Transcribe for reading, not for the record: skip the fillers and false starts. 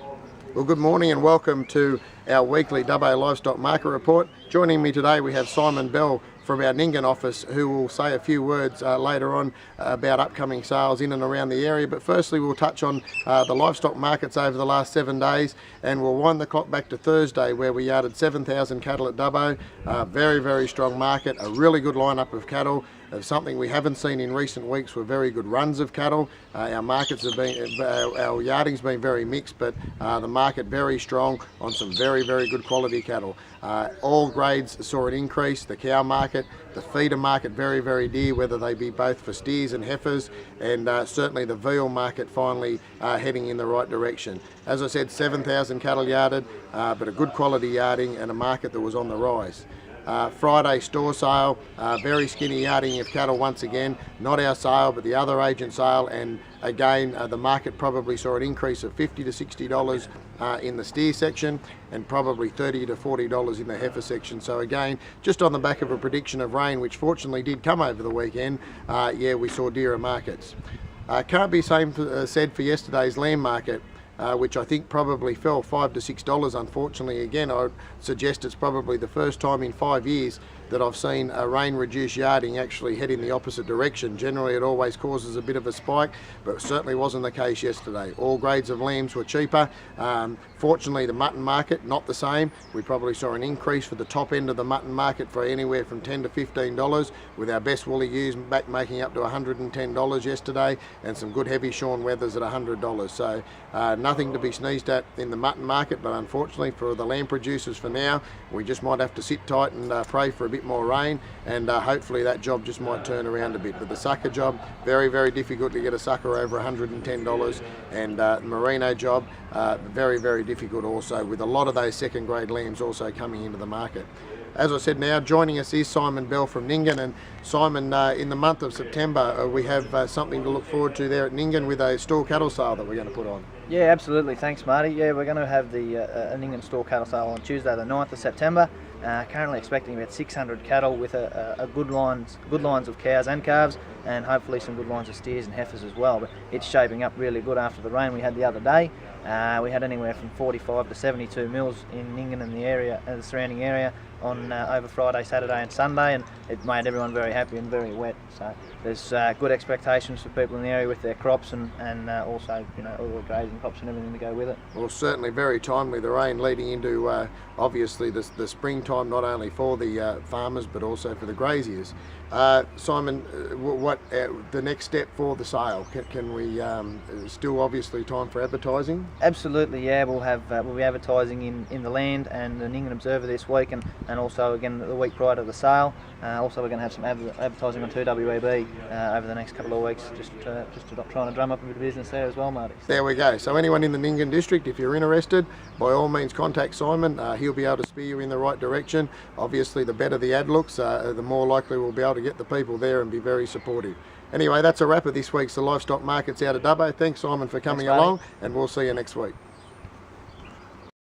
Well, good morning and welcome to our weekly Dubbo Livestock Market Report. Joining me today we have Simon Bell from our Nyngan office, who will say a few words later on about upcoming sales in and around the area. But firstly we'll touch on the livestock markets over the last 7 days, and we'll wind the clock back to Thursday where we yarded 7,000 cattle at Dubbo. Very strong market, a really good lineup of cattle. Something we haven't seen in recent weeks were very good runs of cattle. Our markets have been, our yarding's been very mixed, but the market very strong on some very good quality cattle. All grades saw an increase. The cow market, the feeder market very dear, whether they be both for steers and heifers, and certainly the veal market finally heading in the right direction. As I said, 7,000 cattle yarded, but a good quality yarding and a market that was on the rise. Friday store sale, very skinny yarding of cattle once again, not our sale but the other agent sale, and again the market probably saw an increase of $50 to $60 in the steer section and probably $30 to $40 in the heifer section. So again, just on the back of a prediction of rain, which fortunately did come over the weekend, we saw dearer markets. Can't be said for yesterday's lamb market, which I think probably fell $5 to $6. Unfortunately, again, I would suggest it's probably the first time in 5 years that I've seen a rain-reduced yarding actually head in the opposite direction. Generally, it always causes a bit of a spike, but certainly wasn't the case yesterday. All grades of lambs were cheaper. Fortunately, the mutton market, not the same. We probably saw an increase for the top end of the mutton market for anywhere from $10 to $15, with our best woolly ewes back making up to $110 yesterday, and some good heavy shorn wethers at $100. So nothing to be sneezed at in the mutton market, but unfortunately for the lamb producers for now, we just might have to sit tight and pray for a bit more rain, and hopefully that job just might turn around a bit. But the sucker job, very difficult to get a sucker over $110, and merino job, very difficult also, with a lot of those second grade lambs also coming into the market. As I said, now joining us is Simon Bell from Nyngan. And Simon, in the month of September we have something to look forward to there at Nyngan with a store cattle sale that we're going to put on. Yeah, absolutely. Thanks, Marty. Yeah, we're going to have the a Nyngan store cattle sale on Tuesday the 9th of September. Currently expecting about 600 cattle with a good lines of cows and calves, and hopefully some good lines of steers and heifers as well. But it's shaping up really good after the rain we had the other day. We had anywhere from 45 to 72 mils in Nyngan and the area, the surrounding area, on over Friday, Saturday and Sunday, and it made everyone very happy and very wet. So there's good expectations for people in the area with their crops, and also all the grazing crops and everything to go with it. Well, certainly very timely, the rain leading into obviously the springtime, not only for the farmers but also for the graziers. Simon, what the next step for the sale? Can we still obviously time for advertising? Absolutely, yeah. We'll be advertising in the Land and the Nyngan Observer this week, and also again the week prior to the sale. Also, we're going to have some advertising on 2WEB over the next couple of weeks, just to try and drum up a bit of business there as well, Marty. There we go. So anyone in the Nyngan district, if you're interested, by all means contact Simon. He'll be able to steer you in the right direction. Obviously, the better the ad looks, the more likely we'll be able to get the people there and be very supportive. Anyway, that's a wrap of this week's The Livestock Markets out of Dubbo. Thanks, Simon, for coming along, and we'll see you next week.